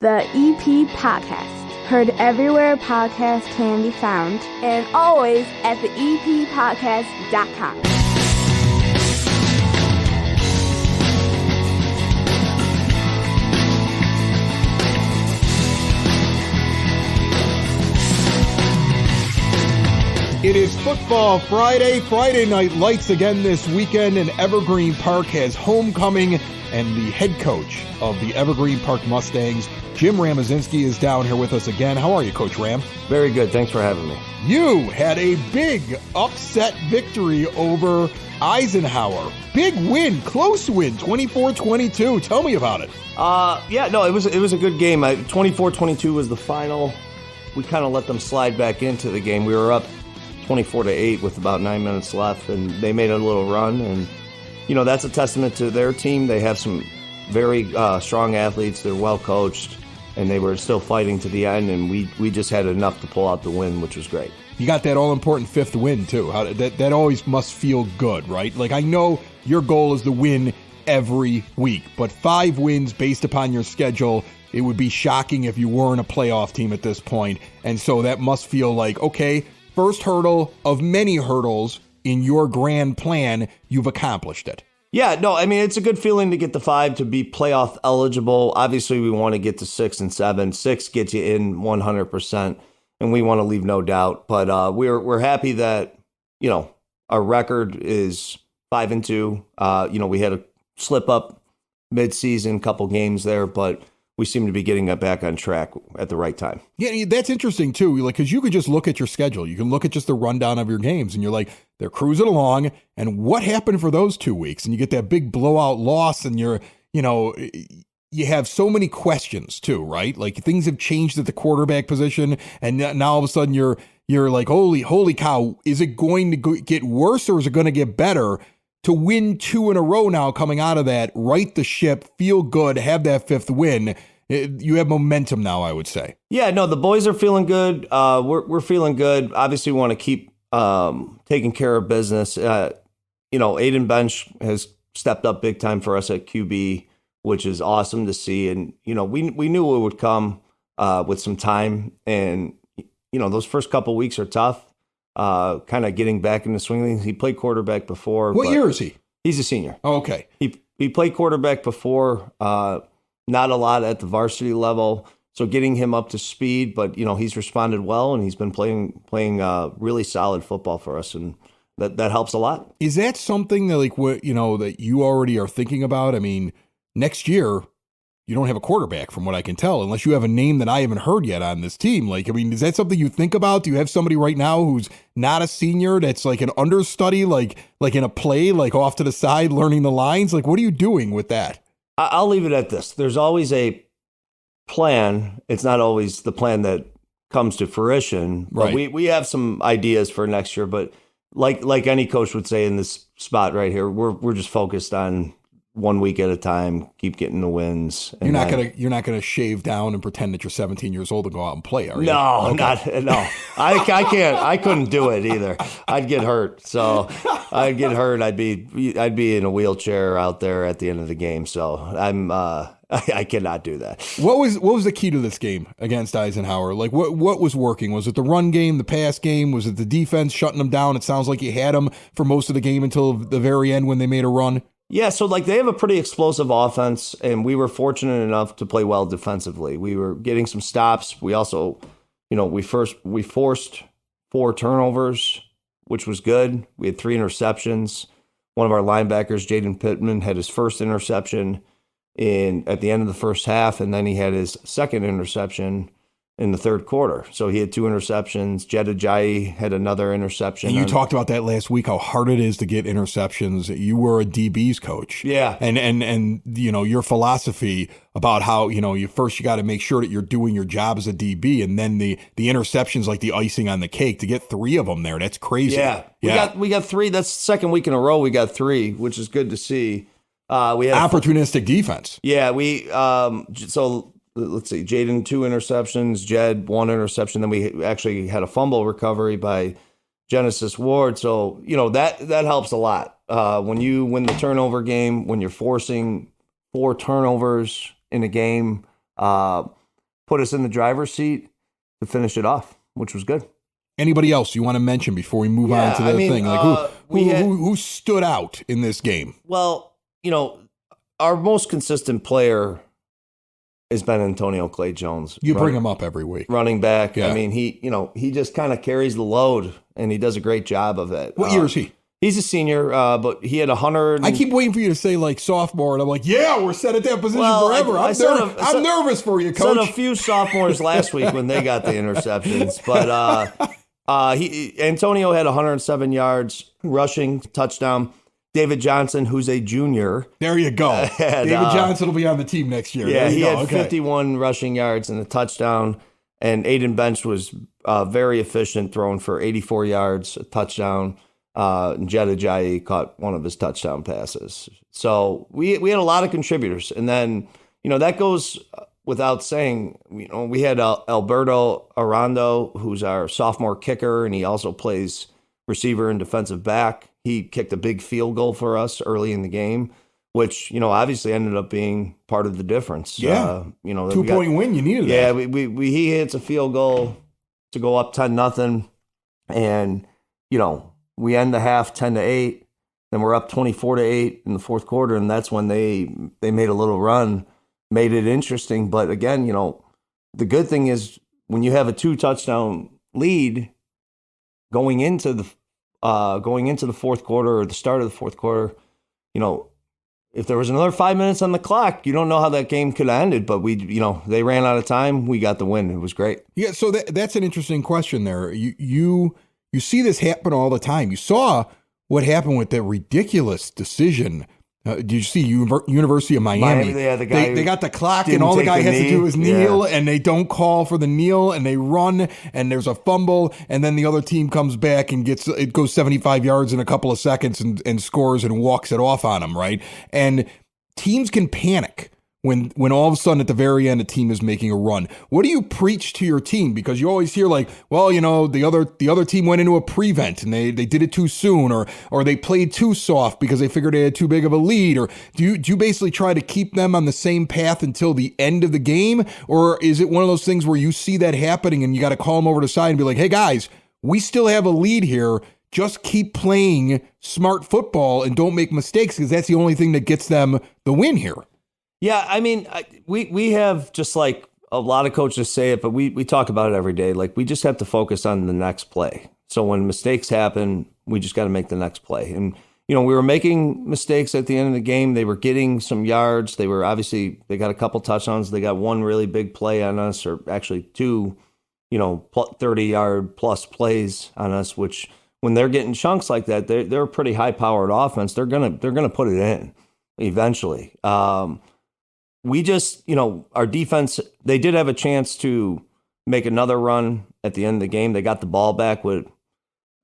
The EP Podcast. Heard everywhere podcasts can be found, and always at theeppodcast.com. It is Football Friday, Friday Night Lights again this weekend, and Evergreen Park has homecoming, and the head coach of the Evergreen Park Mustangs, Jim Ramazinski, is down here with us again. How are you, Coach Ram? Very good. Thanks for having me. You had a big upset victory over Eisenhower. Big win, close win, 24-22. Tell me about it. It was a good game. 24-22 was the final. We kind of let them slide back into the game. We were up 24-8 with about 9 minutes left, and they made a little run. And, you know, that's a testament to their team. They have some very strong athletes. They're well coached, and they were still fighting to the end, and we just had enough to pull out the win, which was great. You got that all-important fifth win, too. That always must feel good, right? Like, I know your goal is to win every week, but 5 wins based upon your schedule, it would be shocking if you weren't a playoff team at this point. And so that must feel like, okay, first hurdle of many hurdles in your grand plan, you've accomplished it. Yeah, no, I mean, it's a good feeling to get the 5 to be playoff eligible. Obviously, we want to get to 6 and 7. 6 gets you in 100%, and we want to leave no doubt. But we're happy that, you know, our record is 5-2. We had a slip up mid-season, couple games there, but we seem to be getting back on track at the right time. Yeah, that's interesting, too, like, because you could just look at your schedule. You can look at just the rundown of your games, and you're like, they're cruising along, and what happened for those 2 weeks? And you get that big blowout loss, and you have so many questions, too, right? Like, things have changed at the quarterback position, and now all of a sudden you're like, holy cow, is it going to get worse, or is it going to get better? To win 2 in a row now coming out of that, right the ship, feel good, have that 5th win. You have momentum now, I would say. Yeah, no, the boys are feeling good. We're feeling good. Obviously, we want to keep taking care of business. Aiden Bench has stepped up big time for us at QB, which is awesome to see. And, we knew it would come with some time. And, those first couple weeks are tough. Kind of getting back in the swing of things. He played quarterback before. What year is he? He's a senior. Oh, okay. He played quarterback before, not a lot at the varsity level. So getting him up to speed, but he's responded well, and he's been playing really solid football for us, and that helps a lot. Is that something that that you already are thinking about? I mean, next year you don't have a quarterback, from what I can tell, unless you have a name that I haven't heard yet on this team. Is that something you think about? Do you have somebody right now who's not a senior that's like an understudy, like in a play, like off to the side, learning the lines? Like, what are you doing with that? I'll leave it at this. There's always a plan. It's not always the plan that comes to fruition. But right. We have some ideas for next year, but like any coach would say in this spot right here, we're just focused on 1 week at a time, keep getting the wins. You're not gonna shave down and pretend that you're 17 years old and go out and play, are you? No, no. I can't. I couldn't do it either. I'd get hurt. So I'd get hurt. I'd be in a wheelchair out there at the end of the game. So I cannot do that. What was the key to this game against Eisenhower? Like, what was working? Was it the run game, the pass game? Was it the defense shutting them down? It sounds like you had them for most of the game until the very end when they made a run. Yeah, so they have a pretty explosive offense, and we were fortunate enough to play well defensively. We were getting some stops. We also, we forced 4 turnovers, which was good. We had 3 interceptions. One of our linebackers, Jaden Pittman, had his first interception at the end of the first half, and then he had his second interception in the third quarter. So he had 2 interceptions. Jed Ajayi had another interception. And you talked about that last week, how hard it is to get interceptions. You were a DB's coach. Yeah. And your philosophy about how, you got to make sure that you're doing your job as a DB, and then the interceptions like the icing on the cake. To get 3 of them there, that's crazy. Yeah. We got 3. That's the second week in a row we got 3, which is good to see. We had opportunistic defense. Yeah, let's see, Jaden 2 interceptions, Jed 1 interception. Then we actually had a fumble recovery by Genesis Ward. So, that helps a lot. When you win the turnover game, when you're forcing 4 turnovers in a game, put us in the driver's seat to finish it off, which was good. Anybody else you want to mention before we move on to the thing? Like who stood out in this game? Well, our most consistent player has been Antonio Clay Jones. You bring him up every week. Running back. Yeah. I mean, he just kind of carries the load, and he does a great job of it. What year is he? He's a senior, but he had 100. I keep waiting for you to say like sophomore, and I'm like, yeah, we're set at that position forever. I'm nervous for you, Coach. Said a few sophomores last week when they got the interceptions, but Antonio had 107 yards rushing, touchdown. David Johnson, who's a junior. There you go. David Johnson will be on the team next year. Yeah, he had 51 rushing yards and a touchdown. And Aiden Bench was very efficient, throwing for 84 yards, a touchdown. Jed Ajayi caught one of his touchdown passes. So we had a lot of contributors. And then, that goes without saying, we had Alberto Arando, who's our sophomore kicker, and he also plays receiver and defensive back. He kicked a big field goal for us early in the game, which, obviously ended up being part of the difference. Yeah. 2-point win, you needed that. Yeah, he hits a field goal to go up 10-0. And, we end the half 10-8. Then we're up 24-8 in the fourth quarter. And that's when they made a little run, made it interesting. But again, the good thing is when you have a 2-touchdown lead going into the fourth quarter or the start of the fourth quarter, if there was another 5 minutes on the clock, you don't know how that game could have ended. But they ran out of time. We got the win. It was great. Yeah. So that's an interesting question there. You see this happen all the time. You saw what happened with that ridiculous decision. Did you see University of Miami? They got the clock, and all the guy has to do is kneel, and they don't call for the kneel, and they run, and there's a fumble, and then the other team comes back and it goes 75 yards in a couple of seconds and scores and walks it off on them, right? And teams can panic when all of a sudden at the very end a team is making a run. What do you preach to your team? Because you always hear like, well, the other team went into a prevent and they did it too soon, or they played too soft because they figured they had too big of a lead, or do you basically try to keep them on the same path until the end of the game? Or is it one of those things where you see that happening and you got to call them over to the side and be like, hey guys, we still have a lead here. Just keep playing smart football and don't make mistakes, because that's the only thing that gets them the win here. Yeah, I mean, we have, just like a lot of coaches say it, but we talk about it every day. Like, we just have to focus on the next play. So when mistakes happen, we just got to make the next play. And, we were making mistakes at the end of the game. They were getting some yards. They got a couple touchdowns. They got one really big play on us, or actually two, 30-yard plus plays on us, which when they're getting chunks like that, they're a pretty high-powered offense. They're gonna put it in eventually. We just, our defense, they did have a chance to make another run at the end of the game. They got the ball back with,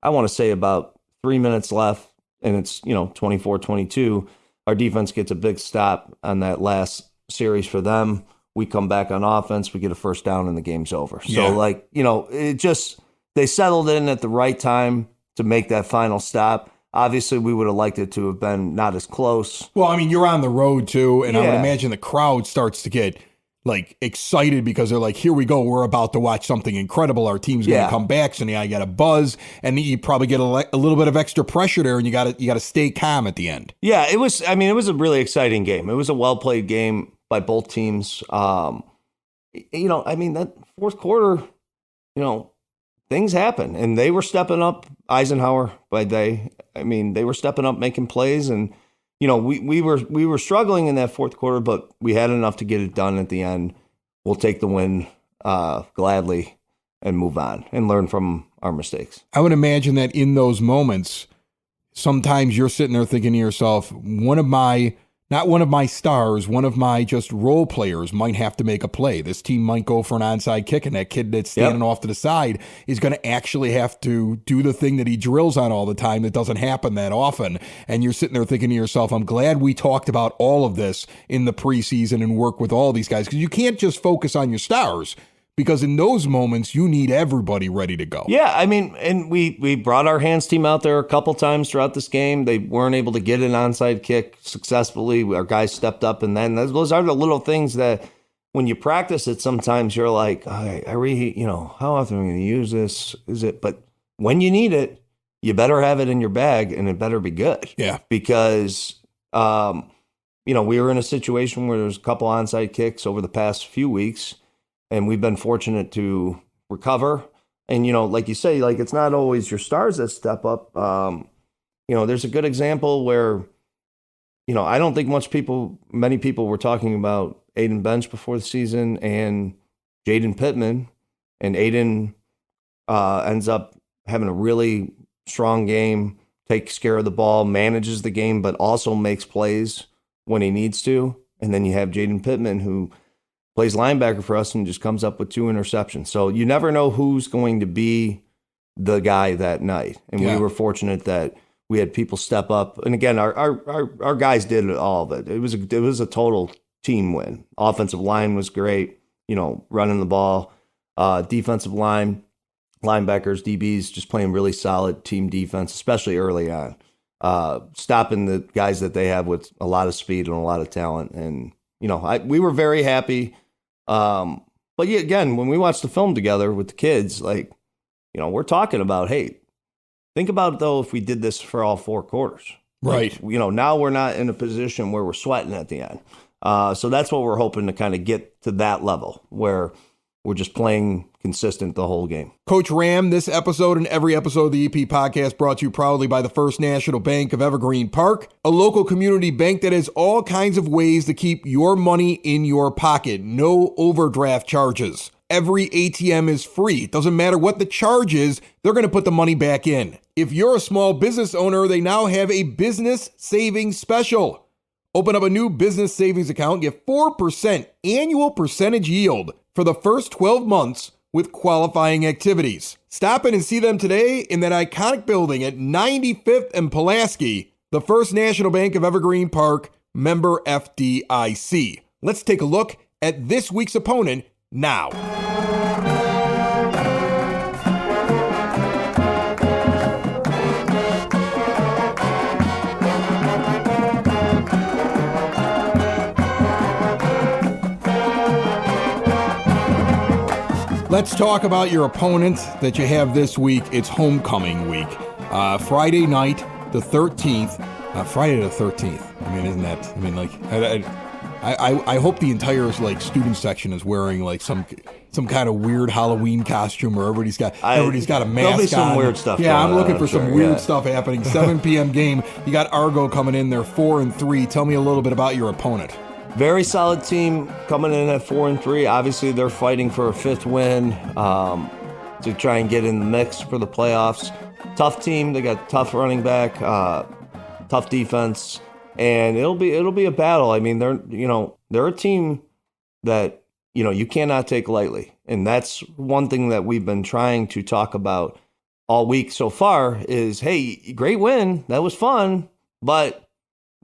I want to say, about 3 minutes left, and it's, 24-22. Our defense gets a big stop on that last series for them. We come back on offense, we get a first down, and the game's over. Yeah. So, it just, they settled in at the right time to make that final stop. Obviously, we would have liked it to have been not as close. Well, I mean, you're on the road, too, and I would imagine the crowd starts to get, excited because they're like, here we go, we're about to watch something incredible. Our team's going to come back, so now you got a buzz, and you probably get a little bit of extra pressure there, and you got to stay calm at the end. Yeah, it was a really exciting game. It was a well-played game by both teams. That fourth quarter, things happen, and they were stepping up. Eisenhower they were stepping up, making plays, and we were struggling in that fourth quarter, but we had enough to get it done at the end. We'll take the win gladly and move on and learn from our mistakes. I would imagine that in those moments, sometimes you're sitting there thinking to yourself, not one of my stars, one of my just role players might have to make a play. This team might go for an onside kick, and that kid that's standing off to the side is going to actually have to do the thing that he drills on all the time that doesn't happen that often. And you're sitting there thinking to yourself, I'm glad we talked about all of this in the preseason and work with all these guys, because you can't just focus on your stars. Because in those moments, you need everybody ready to go. Yeah, and we brought our hands team out there a couple times throughout this game. They weren't able to get an onside kick successfully. Our guys stepped up, and then those are the little things that when you practice it, sometimes you're like, how often am I going to use this? Is it? But when you need it, you better have it in your bag and it better be good. Yeah. Because, we were in a situation where there was a couple onside kicks over the past few weeks, and we've been fortunate to recover. And, like you say, like it's not always your stars that step up. There's a good example where, I don't think many people were talking about Aiden Bench before the season and Jaden Pittman. And Aiden ends up having a really strong game, takes care of the ball, manages the game, but also makes plays when he needs to. And then you have Jaden Pittman, who plays linebacker for us and just comes up with 2 interceptions. So you never know who's going to be the guy that night. And we were fortunate that we had people step up. And again, our guys did all of it. It was a total team win. Offensive line was great, running the ball. Defensive line, linebackers, DBs, just playing really solid team defense, especially early on. Stopping the guys that they have with a lot of speed and a lot of talent. And, we were very happy. But yeah, again, when we watched the film together with the kids, like, we're talking about, hey, think about, though, if we did this for all 4 quarters. Right. Like, now we're not in a position where we're sweating at the end. So that's what we're hoping to kind of get to that level where we're just playing consistent the whole game. Coach Ram, this episode and every episode of the EP podcast brought to you proudly by the First National Bank of Evergreen Park, a local community bank that has all kinds of ways to keep your money in your pocket. No overdraft charges. Every ATM is free. It doesn't matter what the charge is, they're going to put the money back in. If you're a small business owner, they now have a business savings special. Open up a new business savings account, get 4% annual percentage yield for the first 12 months with qualifying activities. Stop in and see them today in that iconic building at 95th and Pulaski, the First National Bank of Evergreen Park, member FDIC. Let's take a look at this week's opponent now. Let's talk about your opponent that you have this week. It's homecoming week. Friday night, the 13th. Friday the 13th. I mean, isn't that? I mean, like, I hope the entire student section is wearing like some kind of weird Halloween costume, or everybody's got a mask on. There'll be some weird stuff. Yeah, I'm looking for sure, some weird stuff happening. 7 p.m. game. You got Argo coming in. They're 4-3. Tell me a little bit about your opponent. Very solid team coming in at 4-3. Obviously, they're fighting for a 5th win to try and get in the mix for the playoffs. Tough team. They got tough running back, tough defense, and it'll be a battle. I mean, they're a team that you cannot take lightly, and that's one thing that we've been trying to talk about all week so far. Is, hey, great win, that was fun, but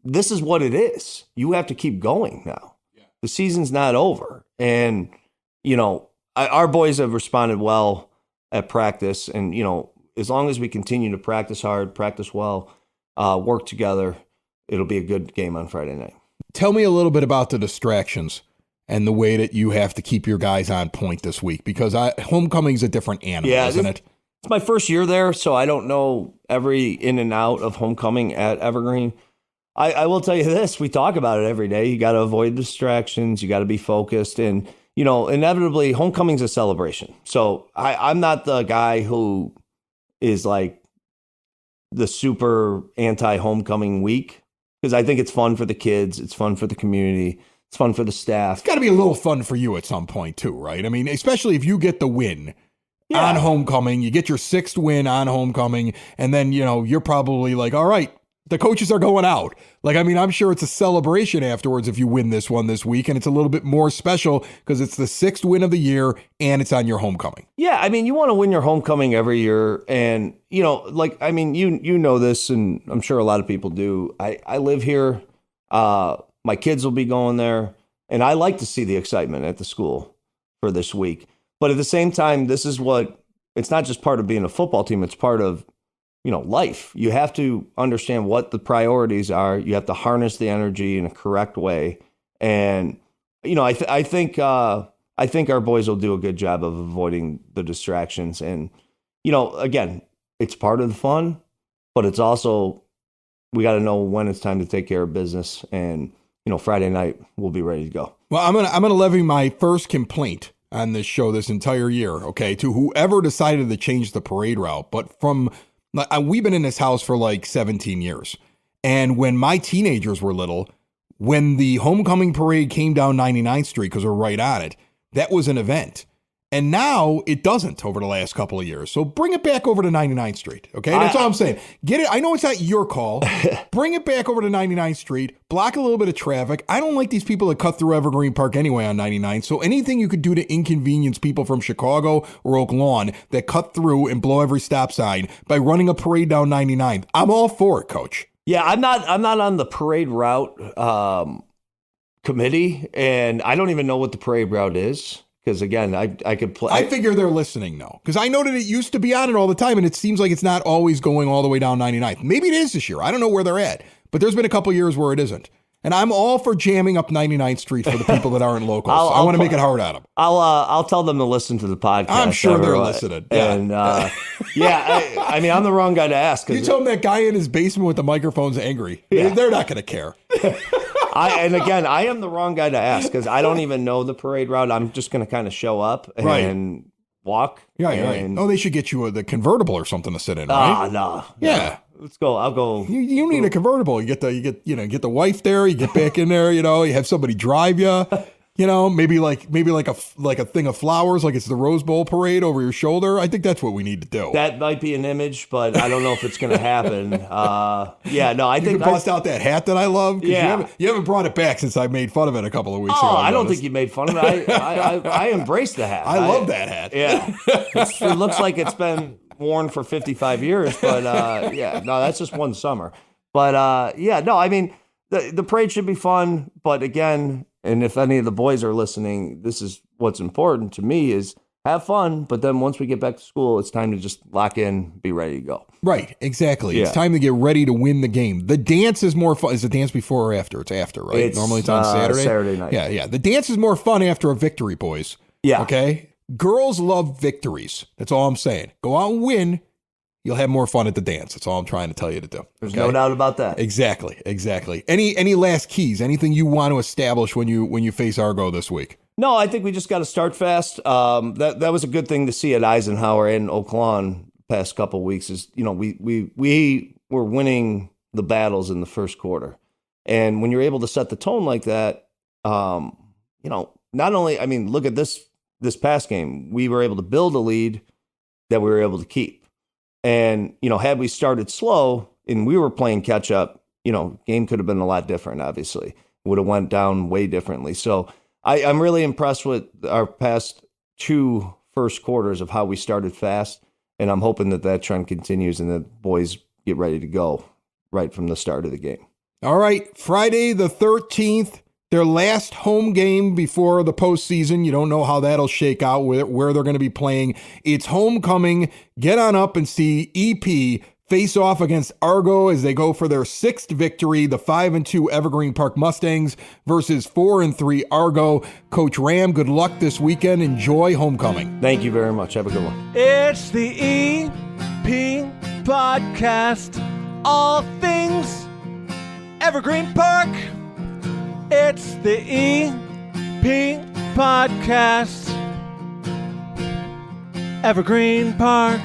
this is what it is. You have to keep going now. Yeah. The season's not over. And, our boys have responded well at practice. And, as long as we continue to practice hard, practice well, work together, it'll be a good game on Friday night. Tell me a little bit about the distractions and the way that you have to keep your guys on point this week, because homecoming's a different animal, isn't it? It's my first year there, so I don't know every in and out of homecoming at Evergreen. I will tell you this, we talk about it every day. You got to avoid distractions. You got to be focused. And, inevitably, homecoming's a celebration. So I'm not the guy who is like the super anti-homecoming week, because I think it's fun for the kids. It's fun for the community. It's fun for the staff. It's got to be a little fun for you at some point too, right? I mean, especially if you get the win on homecoming, you get your 6th win on homecoming, and then, you're probably like, all right, the coaches are going out. Like, I mean, I'm sure it's a celebration afterwards if you win this one this week, and it's a little bit more special because it's the 6th win of the year and it's on your homecoming. Yeah, I mean, you want to win your homecoming every year, and you know this, and I'm sure a lot of people do. I live here. My kids will be going there, and I like to see the excitement at the school for this week. But at the same time, it's not just part of being a football team; it's part of life. You have to understand what the priorities are. You have to harness the energy in a correct way. And I think our boys will do a good job of avoiding the distractions. And, again, it's part of the fun, but it's also, we got to know when it's time to take care of business. And, Friday night we'll be ready to go. Well, I'm gonna levy my first complaint on this show this entire year, okay, to whoever decided to change the parade route. But we've been in this house for like 17 years. And when my teenagers were little, when the homecoming parade came down 99th Street, because we're right on it, that was an event. And now it doesn't over the last couple of years. So bring it back over to 99th Street. Okay. That's all I'm saying. Get it. I know it's not your call. Bring it back over to 99th Street. Block a little bit of traffic. I don't like these people that cut through Evergreen Park anyway on 99th. So anything you could do to inconvenience people from Chicago or Oak Lawn that cut through and blow every stop sign by running a parade down 99th, I'm all for it, Coach. Yeah, I'm not on the parade route committee, and I don't even know what the parade route is. Because, again, I could play. I figure they're listening, though. Because I know that it used to be on it all the time, and it seems like it's not always going all the way down 99th. Maybe it is this year. I don't know where they're at. But there's been a couple years where it isn't. And I'm all for jamming up 99th Street for the people that aren't locals. I want to make it hard on them. I'll tell them to listen to the podcast. I'm sure they're listening. Yeah. And, I mean, I'm the wrong guy to ask. You told them that guy in his basement with the microphone's angry. Yeah. They're not going to care. I am the wrong guy to ask because I don't even know the parade route. I'm just going to kind of show up and walk. Yeah, right. Oh, they should get you the convertible or something to sit in, right? No. Yeah. Let's go. I'll go. You need a convertible. You get the wife there. You get back in there. You have somebody drive you. Maybe like a thing of flowers, like it's the Rose Bowl parade over your shoulder. I think that's what we need to do. That might be an image, but I don't know if it's going to happen. I think you bust out that hat that I love. Yeah, you haven't brought it back since I made fun of it a couple of weeks ago. I don't think you made fun of it. I embraced the hat. I love that hat. Yeah, it looks like it's been worn for 55 years, but that's just one summer. But I mean, the parade should be fun, but again. And if any of the boys are listening, this is what's important to me is have fun. But then once we get back to school, it's time to just lock in, be ready to go. Right. Exactly. Yeah. It's time to get ready to win the game. The dance is more fun. Is the dance before or after? It's after, right? Normally it's on Saturday. Saturday night. Yeah. The dance is more fun after a victory, boys. Yeah. Okay. Girls love victories. That's all I'm saying. Go out and win. You'll have more fun at the dance. That's all I'm trying to tell you to do. There's no doubt about that. Exactly. Any last keys? Anything you want to establish when you face Argo this week? No, I think we just got to start fast. That was a good thing to see at Eisenhower and Oak Lawn past couple of weeks. Is we were winning the battles in the first quarter, and when you're able to set the tone like that, not only look at this past game, we were able to build a lead that we were able to keep. And, had we started slow and we were playing catch up, game could have been a lot different, obviously. Would have went down way differently. So I'm really impressed with our past two first quarters of how we started fast. And I'm hoping that trend continues and the boys get ready to go right from the start of the game. All right. Friday the 13th. Their last home game before the postseason. You don't know how that'll shake out, where they're going to be playing. It's homecoming. Get on up and see EP face off against Argo as they go for their sixth victory. The 5-2 Evergreen Park Mustangs versus 4-3 Argo. Coach Ram, good luck this weekend. Enjoy homecoming. Thank you very much. Have a good one. It's the EP Podcast. All things Evergreen Park. It's the EP Podcast. Evergreen Park.